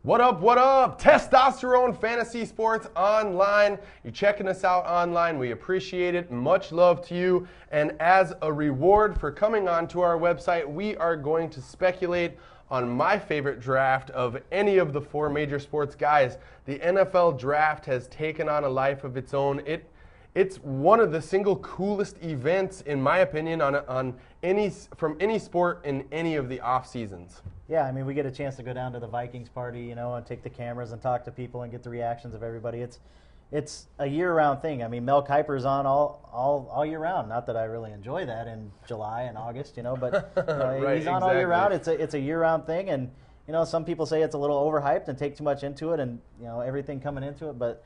What up, what up? Testosterone Fantasy Sports Online. You're checking us out online. We appreciate it. Much love to you. And as a reward for coming on to our website, we are going to speculate on my favorite draft of any of the four major sports. Guys, the NFL draft has taken on a life of its own. It's one of the single coolest events, in my opinion, from any sport in any of the off seasons. Yeah, I mean, we get a chance to go down to the Vikings party, and take the cameras and talk to people and get the reactions of everybody. It's a year-round thing. I mean, Mel Kiper's on all year round. Not that I really enjoy that in July and August, but Right, he's on all year round. It's a year-round thing, and some people say it's a little overhyped and take too much into it, and everything coming into it. But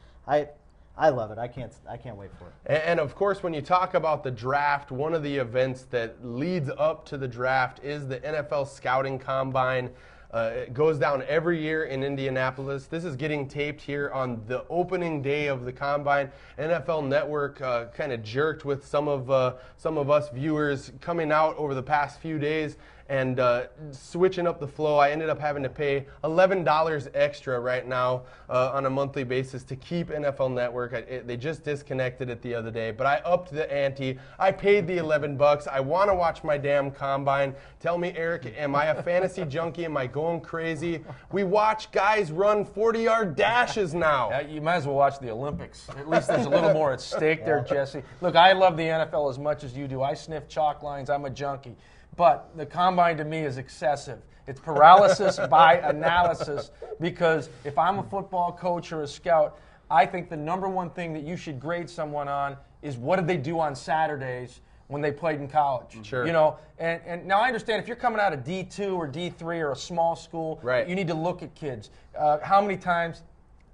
I love it. I can't wait for it. And of course, when you talk about the draft, one of the events that leads up to the draft is the NFL Scouting Combine. It goes down every year in Indianapolis. This is getting taped here on the opening day of the Combine. NFL Network kind of jerked with some of us viewers coming out over the past few days and switching up the flow. I ended up having to pay $11 extra right now on a monthly basis to keep NFL Network. They just disconnected it the other day, but I upped the ante. I paid the $11. I want to watch my damn Combine. Tell me, Eric, am I a fantasy junkie? Am I going crazy? We watch guys run 40-yard dashes now. Yeah, you might as well watch the Olympics. At least there's a little more at stake there, Jesse. Look, I love the NFL as much as you do. I sniff chalk lines. I'm a junkie. But the Combine to me is excessive. It's paralysis by analysis, because if I'm a football coach or a scout, I think the number one thing that you should grade someone on is what did they do on Saturdays when they played in college. Sure. And now I understand if you're coming out of D2 or D3 or a small school, right, you need to look at kids. How many times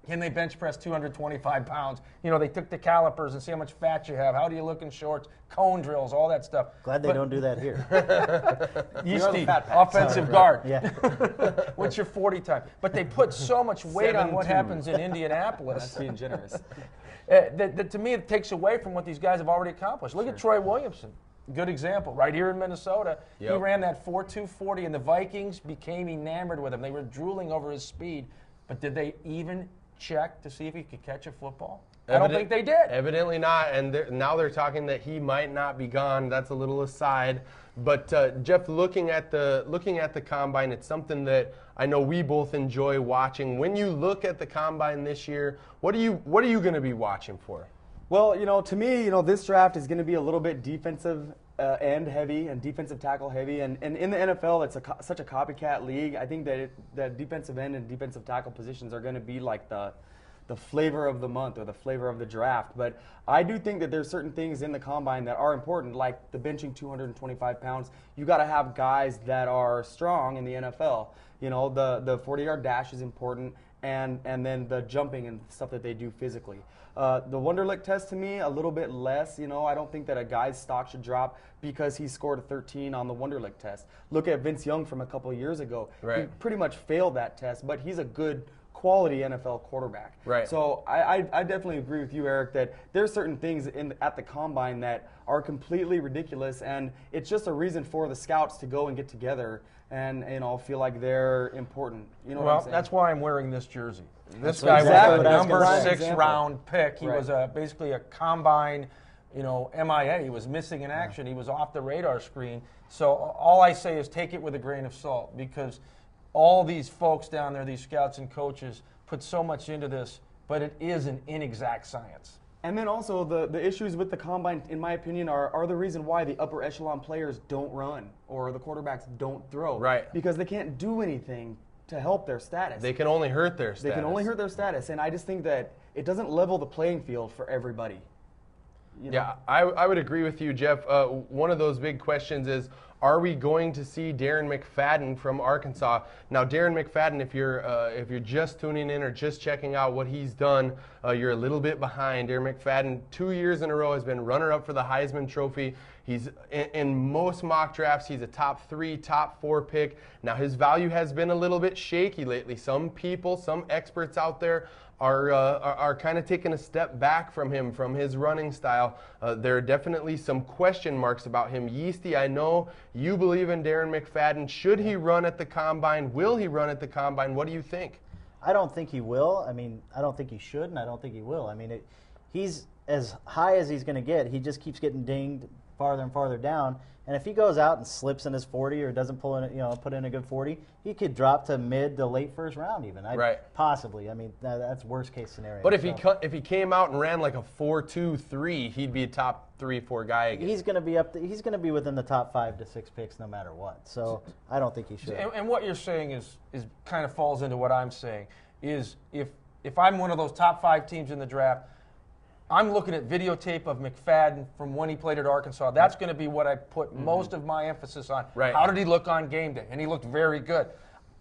can they bench press 225 pounds? They took the calipers and see how much fat you have. How do you look in shorts? Cone drills, all that stuff. Glad they don't do that here. Yeasty, offensive guard. Yeah. What's your 40 time? But they put so much weight on what happens in Indianapolis. That's being generous. That to me, it takes away from what these guys have already accomplished. Look at Troy Williamson. Good example. Right here in Minnesota, He ran that 4.240, and the Vikings became enamored with him. They were drooling over his speed. But did they even check to see if he could catch a football? I don't think they did. Evidently not, and now they're talking that he might not be gone. That's a little aside. But Jeff, looking at the Combine, it's something that I know we both enjoy watching. When you look at the Combine this year, what are you going to be watching for? Well, to me, this draft is going to be a little bit defensive end heavy and defensive tackle heavy, and in the NFL, it's such a copycat league. I think that defensive end and defensive tackle positions are going to be like the flavor of the month or the flavor of the draft. But I do think that there's certain things in the Combine that are important, like the benching 225 pounds. You got to have guys that are strong in the NFL. The 40-yard dash is important, and then the jumping and stuff that they do physically. The Wonderlic test, to me, a little bit less. I don't think that a guy's stock should drop because he scored a 13 on the Wonderlic test. Look at Vince Young from a couple of years ago. Right. He pretty much failed that test, but he's a good quality NFL quarterback. Right. So I definitely agree with you, Eric, that there's certain things at the Combine that are completely ridiculous, and it's just a reason for the scouts to go and get together and feel like they're important. You know what I'm saying? That's why I'm wearing this jersey. This That's guy exactly was a what I was number gonna 6 say. round pick. He Right. was basically a Combine, MIA. He was missing in action. He was off the radar screen. So all I say is take it with a grain of salt, because all these folks down there, these scouts and coaches, put so much into this, but it is an inexact science. And then also the issues with the Combine, in my opinion, are the reason why the upper echelon players don't run or the quarterbacks don't throw. Right. Because they can't do anything to help their status. They can only hurt their status. They can only hurt their status, and I just think that it doesn't level the playing field for everybody. Yeah, I would agree with you, Jeff. One of those big questions is, are we going to see Darren McFadden from Arkansas? Now, Darren McFadden, if you're just tuning in or just checking out what he's done, you're a little bit behind. Darren McFadden, 2 years in a row, has been runner-up for the Heisman Trophy. He's in most mock drafts, he's a top 3, top 4 pick. Now, his value has been a little bit shaky lately. Some people, some experts out there are kind of taking a step back from him, from his running style. There are definitely some question marks about him. Yeasty, I know you believe in Darren McFadden. Should he run at the Combine? Will he run at the Combine? What do you think? I don't think he will. I mean, I don't think he should, and I don't think he will. I mean, he's as high as he's going to get. He just keeps getting dinged farther and farther down. And if he goes out and slips in his 40 or doesn't put in a good 40, he could drop to mid to late first round even. Right. Possibly. I mean, that's worst case scenario. But if he came out and ran like a 4.23, he'd be a top 3-4 guy again. He's going to be he's going to be within the top 5 to 6 picks no matter what. So I don't think he should. And what you're saying is kind of falls into what I'm saying. Is if I'm one of those top 5 teams in the draft, I'm looking at videotape of McFadden from when he played at Arkansas. That's going to be what I put most of my emphasis on. Right. How did he look on game day? And he looked very good.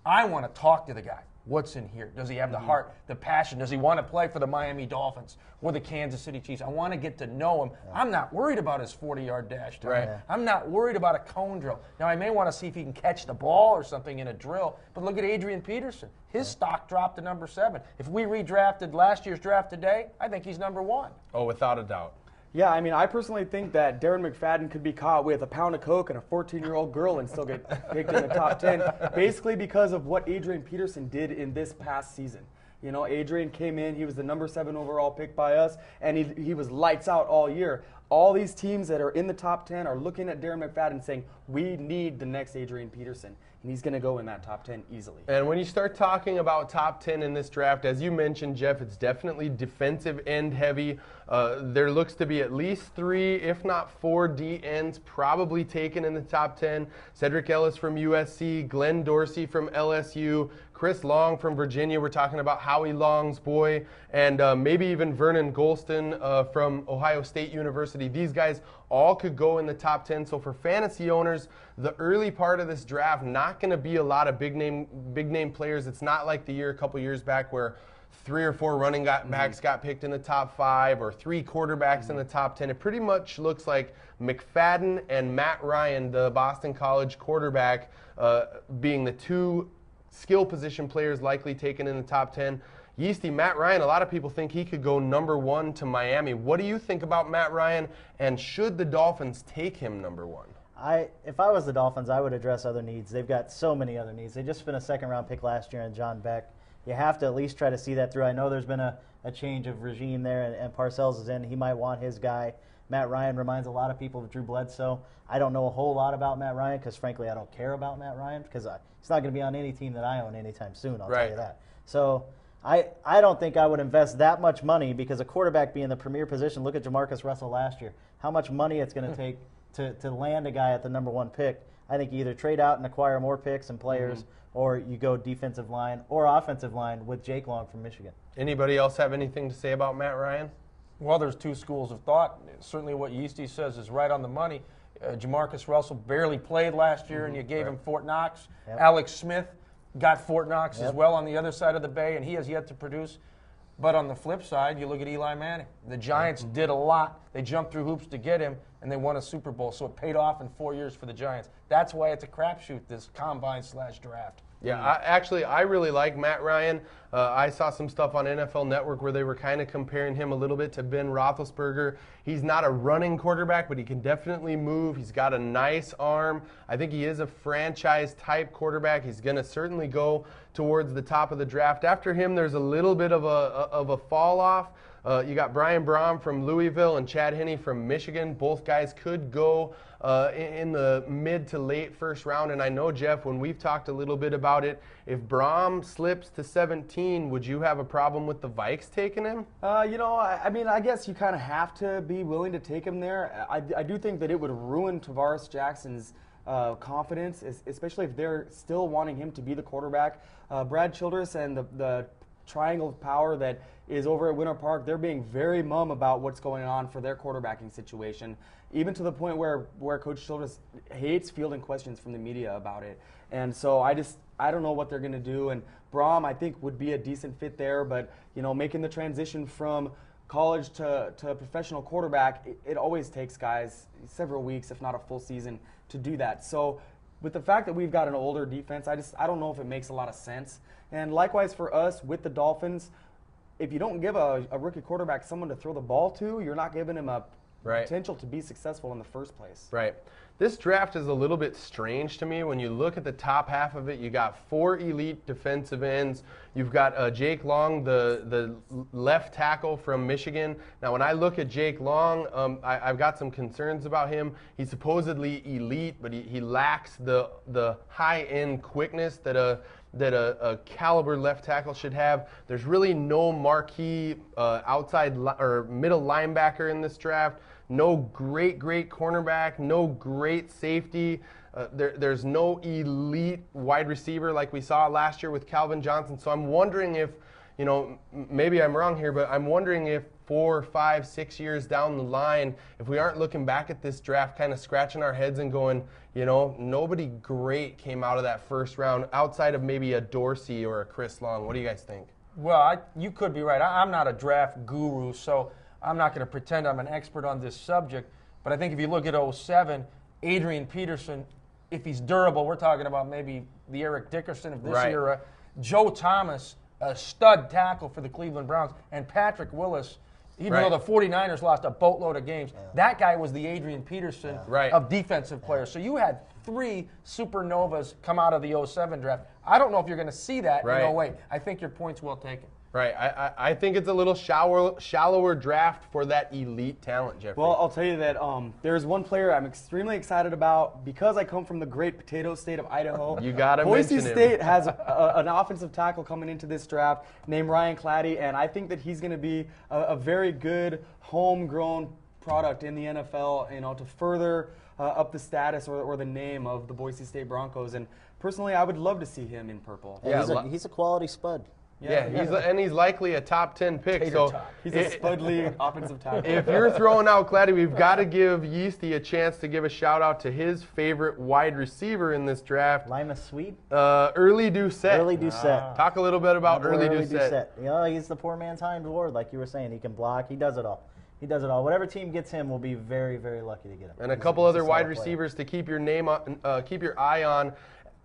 I want to talk to the guy. What's in here? Does he have the heart, the passion? Does he want to play for the Miami Dolphins or the Kansas City Chiefs? I want to get to know him. Yeah. I'm not worried about his 40-yard dash time. Right. I'm not worried about a cone drill. Now, I may want to see if he can catch the ball or something in a drill, but look at Adrian Peterson. His stock dropped to number 7. If we redrafted last year's draft today, I think he's number 1. Oh, without a doubt. Yeah, I mean, I personally think that Darren McFadden could be caught with a pound of Coke and a 14-year-old girl and still get picked in the top 10, basically because of what Adrian Peterson did in this past season. You know, Adrian came in, he was the number 7 overall pick by us, and he was lights out all year. All these teams that are in the top 10 are looking at Darren McFadden saying, we need the next Adrian Peterson. And he's going to go in that top 10 easily. And when you start talking about top 10 in this draft, as you mentioned, Jeff, it's definitely defensive end heavy. There looks to be at least 3, if not 4 D ends probably taken in the top 10. Cedric Ellis from USC, Glenn Dorsey from LSU, Chris Long from Virginia. We're talking about Howie Long's boy, and maybe even Vernon Golston from Ohio State University. These guys all could go in the top 10. So for fantasy owners, the early part of this draft, not going to be a lot of big name players. It's not like the year a couple years back where 3 or 4 running backs got picked in the top 5 or 3 quarterbacks in the top 10. It pretty much looks like McFadden and Matt Ryan, the Boston College quarterback, being the 2 skill position players likely taken in the top 10. Yeasty, Matt Ryan, a lot of people think he could go number 1 to Miami. What do you think about Matt Ryan, and should the Dolphins take him number 1? If I was the Dolphins, I would address other needs. They've got so many other needs. They just spent a 2nd-round pick last year in John Beck. You have to at least try to see that through. I know there's been a change of regime there, and Parcells is in. He might want his guy. Matt Ryan reminds a lot of people of Drew Bledsoe. I don't know a whole lot about Matt Ryan because, frankly, I don't care about Matt Ryan because he's not going to be on any team that I own anytime soon, I'll tell you that. So I don't think I would invest that much money because a quarterback being the premier position, look at Jamarcus Russell last year, how much money it's going to take to land a guy at the number 1 pick. I think you either trade out and acquire more picks and players or you go defensive line or offensive line with Jake Long from Michigan. Anybody else have anything to say about Matt Ryan? Well, there's 2 schools of thought. Certainly what Yeasty says is right on the money. Jamarcus Russell barely played last year, and you gave him Fort Knox. Yep. Alex Smith got Fort Knox as well on the other side of the bay, and he has yet to produce. But on the flip side, you look at Eli Manning. The Giants did a lot. They jumped through hoops to get him, and they won a Super Bowl. So it paid off in 4 years for the Giants. That's why it's a crapshoot, this combine/draft. Yeah, I really like Matt Ryan. I saw some stuff on NFL Network where they were kind of comparing him a little bit to Ben Roethlisberger. He's not a running quarterback, but he can definitely move. He's got a nice arm. I think he is a franchise-type quarterback. He's going to certainly go towards the top of the draft. After him, there's a little bit of a fall-off. You got Brian Braum from Louisville and Chad Henne from Michigan. Both guys could go in the mid to late first round. And I know, Jeff, when we've talked a little bit about it, if Braum slips to 17, would you have a problem with the Vikes taking him? I mean, I guess you kind of have to be willing to take him there. I do think that it would ruin Tavares Jackson's confidence, especially if they're still wanting him to be the quarterback. Brad Childress and the triangle of power that is over at Winter Park, they're being very mum about what's going on for their quarterbacking situation, even to the point where Coach Childress hates fielding questions from the media about it. And so I don't know what they're going to do. And Braum, I think, would be a decent fit there, but making the transition from college to professional quarterback, it always takes guys several weeks, if not a full season, to do that. So with the fact that we've got an older defense, I don't know if it makes a lot of sense. And likewise for us with the Dolphins, if you don't give a rookie quarterback someone to throw the ball to, you're not giving him a potential to be successful in the first place. Right. This draft is a little bit strange to me. When you look at the top half of it, you got 4 elite defensive ends. You've got Jake Long, the left tackle from Michigan. Now, when I look at Jake Long, I've got some concerns about him. He's supposedly elite, but he lacks the high-end quickness that a caliber left tackle should have. There's really no marquee outside or middle linebacker in this draft. No great cornerback, no great safety. There's no elite wide receiver like we saw last year with Calvin Johnson. So I'm wondering if, maybe I'm wrong here, but I'm wondering if 4, 5, 6 years down the line, if we aren't looking back at this draft kind of scratching our heads and going, nobody great came out of that first round outside of maybe a Dorsey or a Chris Long. What do you guys think? Well, you could be right. I'm not a draft guru, so I'm not going to pretend I'm an expert on this subject, but I think if you look at 07, Adrian Peterson, if he's durable, we're talking about maybe the Eric Dickerson of this era. Joe Thomas, a stud tackle for the Cleveland Browns, and Patrick Willis, even though the 49ers lost a boatload of games, that guy was the Adrian Peterson of defensive players. So you had 3 supernovas come out of the 07 draft. I don't know if you're going to see that in 08. I think your point's well taken. Right. I think it's a little shallower draft for that elite talent, Jeffrey. Well, I'll tell you that there's one player I'm extremely excited about because I come from the great potato state of Idaho. You got to Boise mention him. State has an offensive tackle coming into this draft named Ryan Clady, and I think that he's going to be a very good homegrown product in the NFL, to further up the status or the name of the Boise State Broncos. And personally, I would love to see him in purple. Yeah, he's a quality spud. Yeah, he's likely a top 10 pick. He's a spud league offensive tackle. If you're throwing out Clady, we've got to give Yeasty a chance to give a shout out to his favorite wide receiver in this draft. Lima Swede? Early Doucette. Early Doucette. Talk a little bit about Early Doucette. He's the poor man's Heinz Ward, like you were saying. He can block. He does it all. Whatever team gets him will be very, very lucky to get him. And a couple other wide receivers to keep your eye on.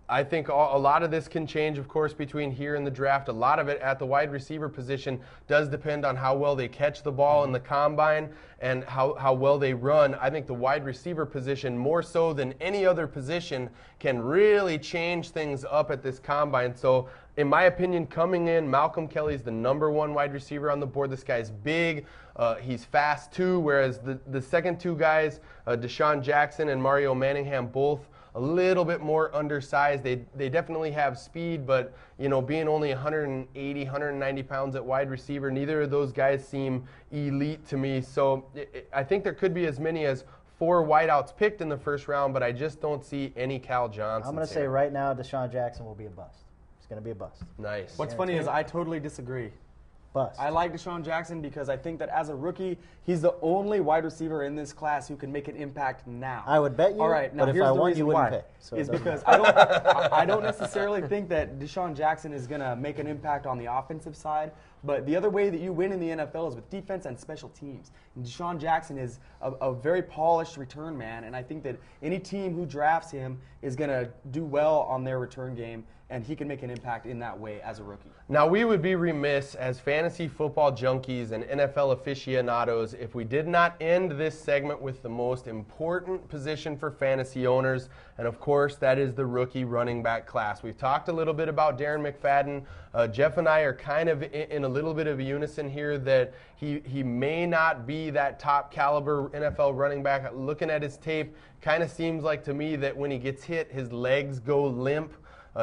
I think a lot of this can change, of course, between here and the draft. A lot of it at the wide receiver position does depend on how well they catch the ball in the combine and how well they run. I think the wide receiver position, more so than any other position, can really change things up at this combine. So, in my opinion, coming in, Malcolm Kelly's the #1 wide receiver on the board. This guy's big. He's fast, too, whereas the second 2 guys, Deshaun Jackson and Mario Manningham, both a little bit more undersized. They definitely have speed, but being only 180, 190 pounds at wide receiver, neither of those guys seem elite to me. So I think there could be as many as 4 wideouts picked in the first round, but I just don't see any Cal Johnson. I'm going to say right now Deshaun Jackson will be a bust. He's going to be a bust. Nice. What's funny is I totally disagree. Bust. I like Deshaun Jackson because I think that as a rookie, he's the only wide receiver in this class who can make an impact now. I would bet you. All right, now but if here's I the won, reason you wouldn't why. pick. So is because I don't necessarily think that Deshaun Jackson is going to make an impact on the offensive side. But the other way that you win in the NFL is with defense and special teams. And Deshaun Jackson is a very polished return man, and I think that any team who drafts him is going to do well on their return game, and he can make an impact in that way as a rookie. Now, we would be remiss as fantasy football junkies and NFL aficionados if we did not end this segment with the most important position for fantasy owners, and of course, that is the rookie running back class. We've talked a little bit about Darren McFadden. Jeff and I are kind of in a little bit of unison here that he may not be that top caliber NFL running back. Looking at his tape, kind of seems like to me that when he gets hit, his legs go limp.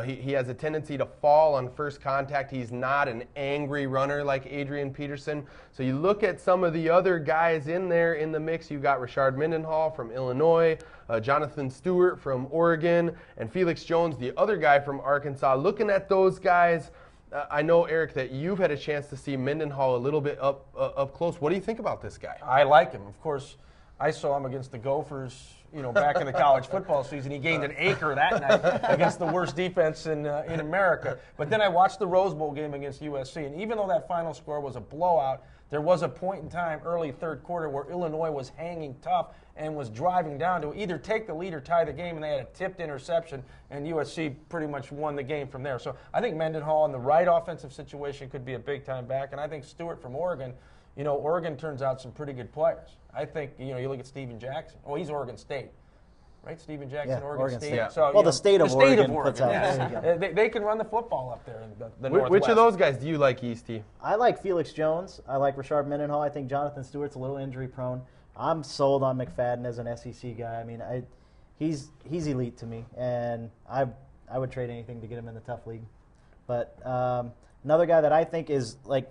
He has a tendency to fall on first contact. He's not an angry runner like Adrian Peterson. So you look at some of the other guys in there in the mix. You've got Rashard Mendenhall from Illinois, Jonathan Stewart from Oregon, and Felix Jones, the other guy from Arkansas. Looking at those guys, I know, Eric, that you've had a chance to see Mendenhall a little bit up close. What do you think about this guy? I like him. Of course, I saw him against the Gophers, back in the college football season. He gained an acre that night against the worst defense in America. But then I watched the Rose Bowl game against USC, and even though that final score was a blowout, there was a point in time, early third quarter, where Illinois was hanging tough and was driving down to either take the lead or tie the game, and they had a tipped interception, and USC pretty much won the game from there. So I think Mendenhall in the right offensive situation could be a big-time back, and I think Stewart from Oregon, Oregon turns out some pretty good players. I think, you look at Steven Jackson. Oh, he's Oregon State. right? Steven Jackson, Yeah, Oregon Oregon State. State. Yeah. So, Well, you the know, state of Oregon puts out- yes. there you They can run the football up there in the Which Northwest. of those guys do you like, Easty? I like Felix Jones. I like Rashard Mendenhall. I think Jonathan Stewart's a little injury prone. I'm sold on McFadden as an SEC guy. I mean, he's elite to me, and I would trade anything to get him in the tough league. But another guy that I think is like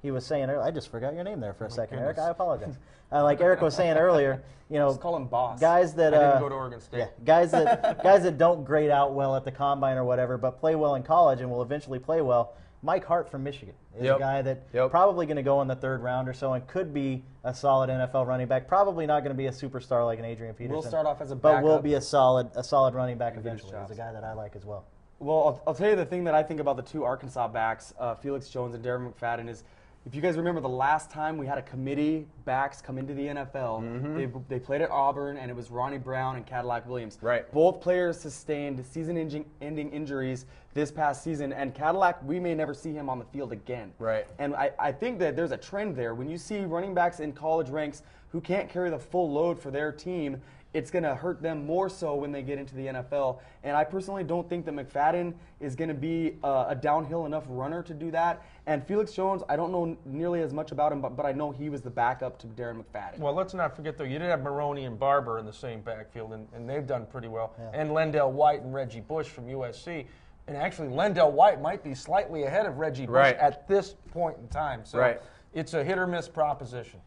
he was saying earlier, I just forgot your name there for a second, Eric. I apologize. Like Eric was saying earlier, you know, Just call him boss. guys that I didn't go to Oregon State. yeah, guys that don't grade out well at the combine or whatever, but play well in college and will eventually play well. Mike Hart from Michigan is Yep. a guy that Yep. probably going to go in the third round or so and could be a solid NFL running back. Probably not going to be a superstar like an Adrian Peterson. Will start off as a but will backup. be a solid running back And get his eventually. He's a chops. guy that I like as well. Well, I'll tell you the thing that I think about the two Arkansas backs, Felix Jones and Darren McFadden, is if you guys remember the last time we had a committee backs come into the NFL, they played at Auburn, and it was Ronnie Brown and Cadillac Williams. Right. Both players sustained season-ending injuries this past season, and Cadillac, we may never see him on the field again. Right. And I think that there's a trend there. When you see running backs in college ranks who can't carry the full load for their team, it's going to hurt them more so when they get into the NFL. And I personally don't think that McFadden is going to be a downhill enough runner to do that. And Felix Jones, I don't know nearly as much about him, but I know he was the backup to Darren McFadden. Well, let's not forget, though, you did have Maroney and Barber in the same backfield, and they've done pretty well. Yeah. And Lendell White and Reggie Bush from USC. And actually, Lendell White might be slightly ahead of Reggie Bush Right. at this point in time. So Right. it's a hit-or-miss proposition.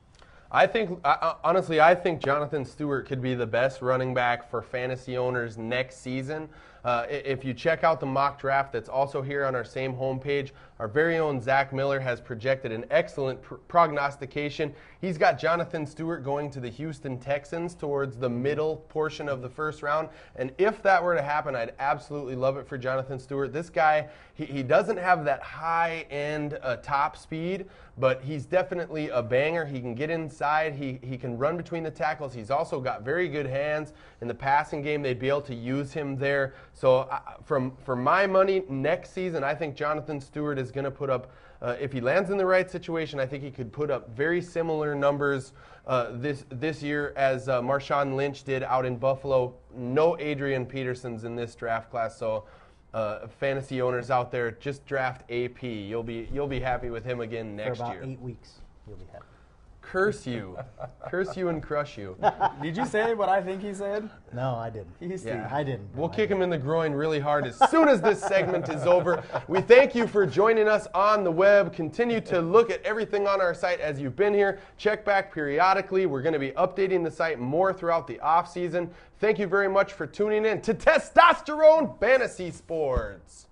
I think, honestly, I think Jonathan Stewart could be the best running back for fantasy owners next season. If you check out the mock draft that's also here on our same homepage, our very own Zach Miller has projected an excellent prognostication. He's got Jonathan Stewart going to the Houston Texans towards the middle portion of the first round. And if that were to happen, I'd absolutely love it for Jonathan Stewart. This guy, he doesn't have that high-end top speed, but he's definitely a banger. He can get inside. He can run between the tackles. He's also got very good hands. In the passing game, they'd be able to use him there. So for my money, next season, I think Jonathan Stewart is going to put up, if he lands in the right situation, I think he could put up very similar numbers this year as Marshawn Lynch did out in Buffalo. No Adrian Petersons in this draft class, so fantasy owners out there, just draft AP. You'll be happy with him again next For about year. 8 weeks, you'll be happy. Curse you and crush you. Did you say what I think he said? No, I didn't. Yeah. I didn't. We'll No, I kick didn't. him in the groin really hard as soon as this segment is over. We thank you for joining us on the web. Continue to look at everything on our site as you've been here. Check back periodically. We're going to be updating the site more throughout the off season. Thank you very much for tuning in to Testosterone Fantasy Sports.